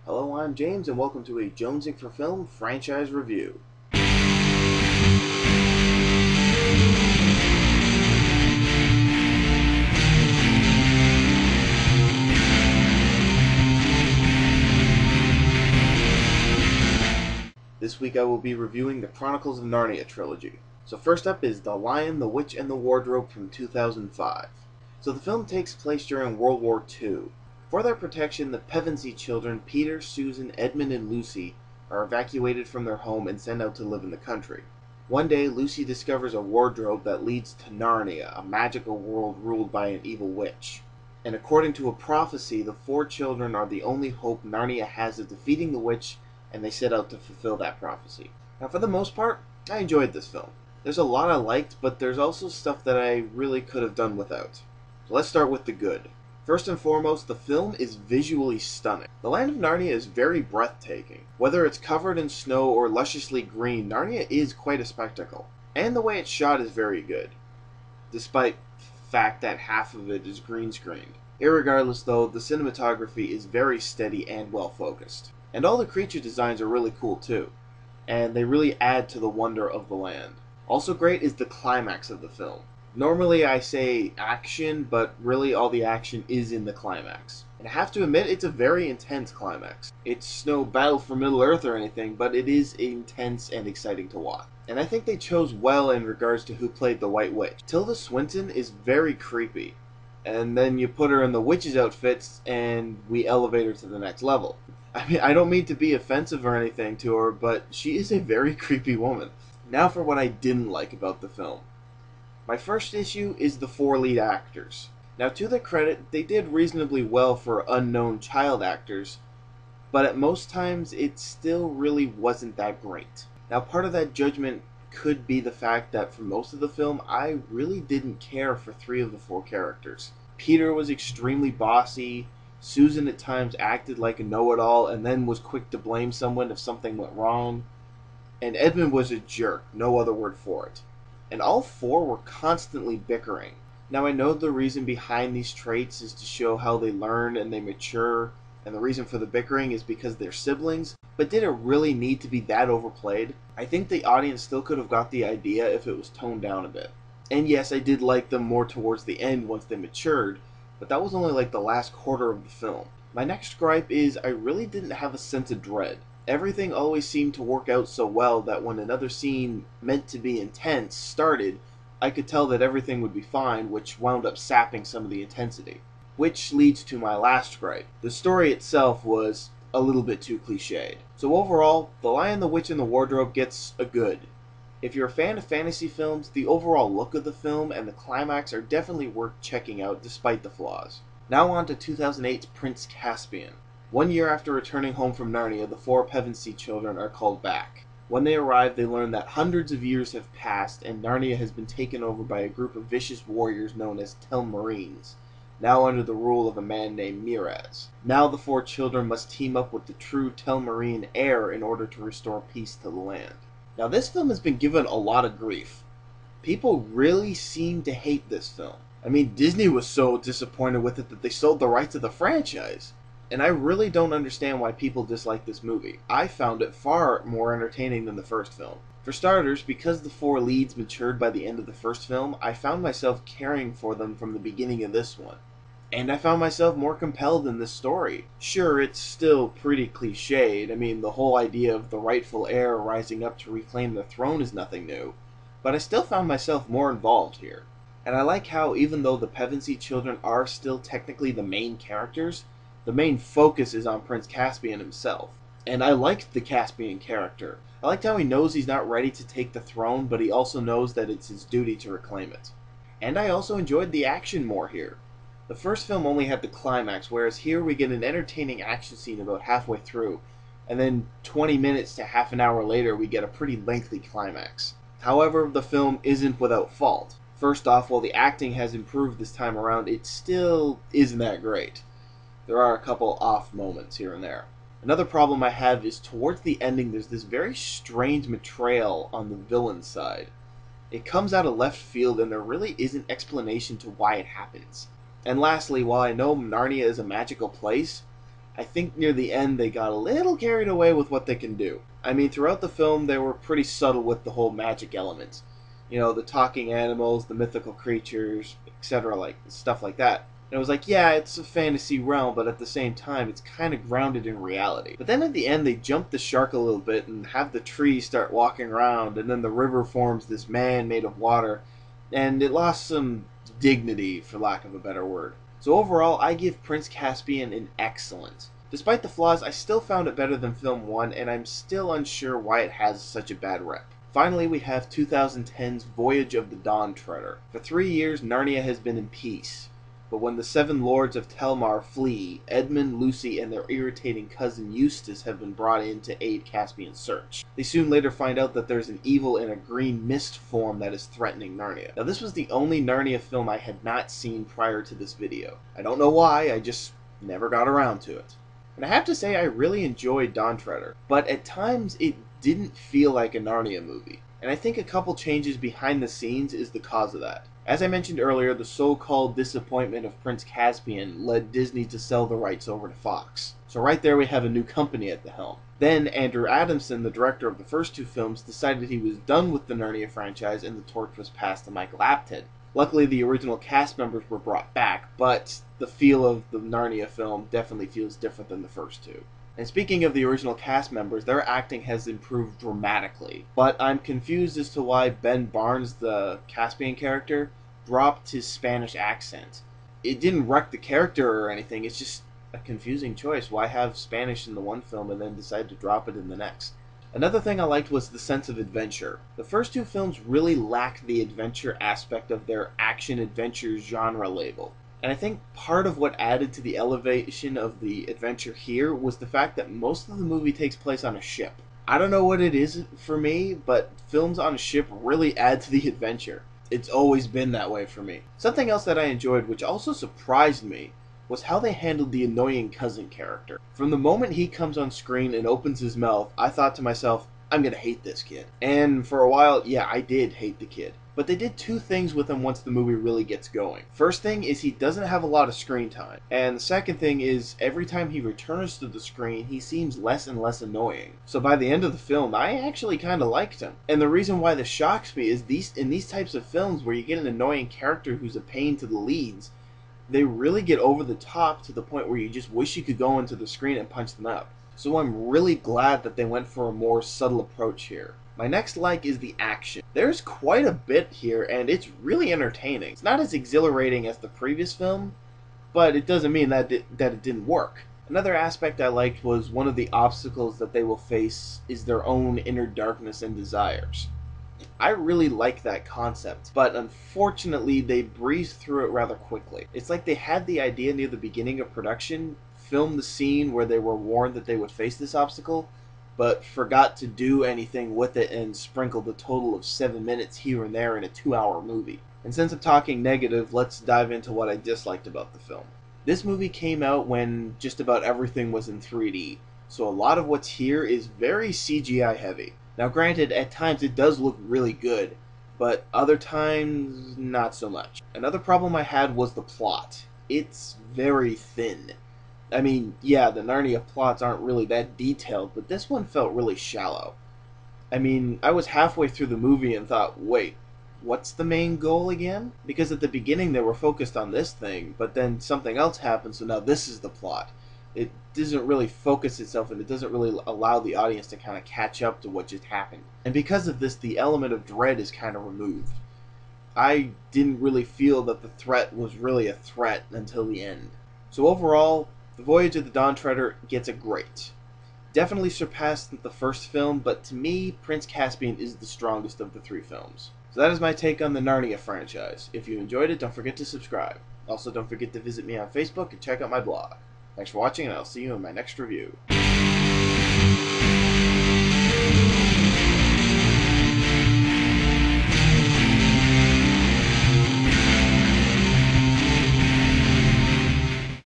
Hello, I'm James, and welcome to a Jonesing for Film franchise review. This week I will be reviewing the Chronicles of Narnia trilogy. So first up is The Lion, the Witch, and the Wardrobe from 2005. So the film takes place during World War II. For their protection, the Pevensey children, Peter, Susan, Edmund, and Lucy, are evacuated from their home and sent out to live in the country. One day, Lucy discovers a wardrobe that leads to Narnia, a magical world ruled by an evil witch. And according to a prophecy, the four children are the only hope Narnia has of defeating the witch, and they set out to fulfill that prophecy. Now, for the most part, I enjoyed this film. There's a lot I liked, but there's also stuff that I really could have done without. So let's start with the good. First and foremost, the film is visually stunning. The land of Narnia is very breathtaking. Whether it's covered in snow or lusciously green, Narnia is quite a spectacle. And the way it's shot is very good, despite the fact that half of it is green screened. Irregardless though, the cinematography is very steady and well focused. And all the creature designs are really cool too, and they really add to the wonder of the land. Also great is the climax of the film. Normally I say action, but really all the action is in the climax. And I have to admit, it's a very intense climax. It's no Battle for Middle-earth or anything, but it is intense and exciting to watch. And I think they chose well in regards to who played the White Witch. Tilda Swinton is very creepy. And then you put her in the witch's outfits, and we elevate her to the next level. I mean, I don't mean to be offensive or anything to her, but she is a very creepy woman. Now for what I didn't like about the film. My first issue is the four lead actors. Now to their credit, they did reasonably well for unknown child actors, but at most times it still really wasn't that great. Now part of that judgment could be the fact that for most of the film, I really didn't care for three of the four characters. Peter was extremely bossy, Susan at times acted like a know-it-all and then was quick to blame someone if something went wrong. And Edmund was a jerk, no other word for it. And all four were constantly bickering. Now I know the reason behind these traits is to show how they learn and they mature, and the reason for the bickering is because they're siblings, but did it really need to be that overplayed? I think the audience still could have got the idea if it was toned down a bit. And yes, I did like them more towards the end once they matured, but that was only like the last quarter of the film. My next gripe is I really didn't have a sense of dread. Everything always seemed to work out so well that when another scene meant to be intense started, I could tell that everything would be fine, which wound up sapping some of the intensity. Which leads to my last gripe. The story itself was a little bit too cliched. So overall, The Lion, the Witch, and the Wardrobe gets a good. If you're a fan of fantasy films, the overall look of the film and the climax are definitely worth checking out despite the flaws. Now on to 2008's Prince Caspian. 1 year after returning home from Narnia, the four Pevensey children are called back. When they arrive, they learn that hundreds of years have passed and Narnia has been taken over by a group of vicious warriors known as Telmarines, now under the rule of a man named Miraz. Now the four children must team up with the true Telmarine heir in order to restore peace to the land. Now this film has been given a lot of grief. People really seem to hate this film. I mean, Disney was so disappointed with it that they sold the rights of the franchise. And I really don't understand why people dislike this movie. I found it far more entertaining than the first film. For starters, because the four leads matured by the end of the first film, I found myself caring for them from the beginning of this one. And I found myself more compelled in this story. Sure, it's still pretty cliched. I mean, the whole idea of the rightful heir rising up to reclaim the throne is nothing new. But I still found myself more involved here. And I like how, even though the Pevensey children are still technically the main characters, the main focus is on Prince Caspian himself. And I liked the Caspian character. I liked how he knows he's not ready to take the throne, but he also knows that it's his duty to reclaim it. And I also enjoyed the action more here. The first film only had the climax, whereas here we get an entertaining action scene about halfway through, and then 20 minutes to half an hour later we get a pretty lengthy climax. However, the film isn't without fault. First off, while the acting has improved this time around, it still isn't that great. There are a couple off moments here and there. Another problem I have is towards the ending there's this very strange betrayal on the villain's side. It comes out of left field and there really isn't explanation to why it happens. And lastly, while I know Narnia is a magical place, I think near the end they got a little carried away with what they can do. I mean, throughout the film they were pretty subtle with the whole magic elements. You know, the talking animals, the mythical creatures, etc., like stuff like that. And it was like, yeah, it's a fantasy realm, but at the same time, it's kind of grounded in reality. But then at the end, they jump the shark a little bit and have the trees start walking around, and then the river forms this man made of water, and it lost some dignity, for lack of a better word. So overall, I give Prince Caspian an excellent. Despite the flaws, I still found it better than film 1, and I'm still unsure why it has such a bad rep. Finally, we have 2010's Voyage of the Dawn Treader. For 3 years, Narnia has been in peace. But when the 7 lords of Telmar flee, Edmund, Lucy, and their irritating cousin Eustace have been brought in to aid Caspian's search. They soon later find out that there's an evil in a green mist form that is threatening Narnia. Now, this was the only Narnia film I had not seen prior to this video. I don't know why, I just never got around to it. And I have to say I really enjoyed Dawn Treader, but at times it didn't feel like a Narnia movie. And I think a couple changes behind the scenes is the cause of that. As I mentioned earlier, the so-called disappointment of Prince Caspian led Disney to sell the rights over to Fox. So right there we have a new company at the helm. Then Andrew Adamson, the director of the first 2 films, decided he was done with the Narnia franchise and the torch was passed to Michael Apted. Luckily, the original cast members were brought back, but the feel of the Narnia film definitely feels different than the first 2. And speaking of the original cast members, their acting has improved dramatically. But I'm confused as to why Ben Barnes, the Caspian character, dropped his Spanish accent. It didn't wreck the character or anything, it's just a confusing choice. Why have Spanish in the one film and then decide to drop it in the next? Another thing I liked was the sense of adventure. The first 2 films really lacked the adventure aspect of their action-adventure genre label. And I think part of what added to the elevation of the adventure here was the fact that most of the movie takes place on a ship. I don't know what it is for me, but films on a ship really add to the adventure. It's always been that way for me. Something else that I enjoyed, which also surprised me, was how they handled the annoying cousin character. From the moment he comes on screen and opens his mouth, I thought to myself, I'm gonna hate this kid. And for a while, yeah, I did hate the kid. But they did 2 things with him once the movie really gets going. First thing is he doesn't have a lot of screen time. And the second thing is every time he returns to the screen, he seems less and less annoying. So by the end of the film, I actually kind of liked him. And the reason why this shocks me is in these types of films where you get an annoying character who's a pain to the leads, they really get over the top to the point where you just wish you could go into the screen and punch them up. So I'm really glad that they went for a more subtle approach here. My next like is the action. There's quite a bit here, and it's really entertaining. It's not as exhilarating as the previous film, but it doesn't mean that it didn't work. Another aspect I liked was one of the obstacles that they will face is their own inner darkness and desires. I really like that concept, but unfortunately they breezed through it rather quickly. It's like they had the idea near the beginning of production, filmed the scene where they were warned that they would face this obstacle, but forgot to do anything with it and sprinkled a total of 7 minutes here and there in a 2-hour movie. And since I'm talking negative, let's dive into what I disliked about the film. This movie came out when just about everything was in 3D, so a lot of what's here is very CGI heavy. Now granted, at times it does look really good, but other times not so much. Another problem I had was the plot. It's very thin. I mean, yeah, the Narnia plots aren't really that detailed, but this one felt really shallow. I mean, I was halfway through the movie and thought, wait, what's the main goal again? Because at the beginning they were focused on this thing, but then something else happened, so now this is the plot. It doesn't really focus itself, and it doesn't really allow the audience to kind of catch up to what just happened. And because of this, the element of dread is kind of removed. I didn't really feel that the threat was really a threat until the end. So overall, The Voyage of the Dawn Treader gets a great. Definitely surpassed the first film, but to me, Prince Caspian is the strongest of the 3 films. So that is my take on the Narnia franchise. If you enjoyed it, don't forget to subscribe. Also, don't forget to visit me on Facebook and check out my blog. Thanks for watching, and I'll see you in my next review.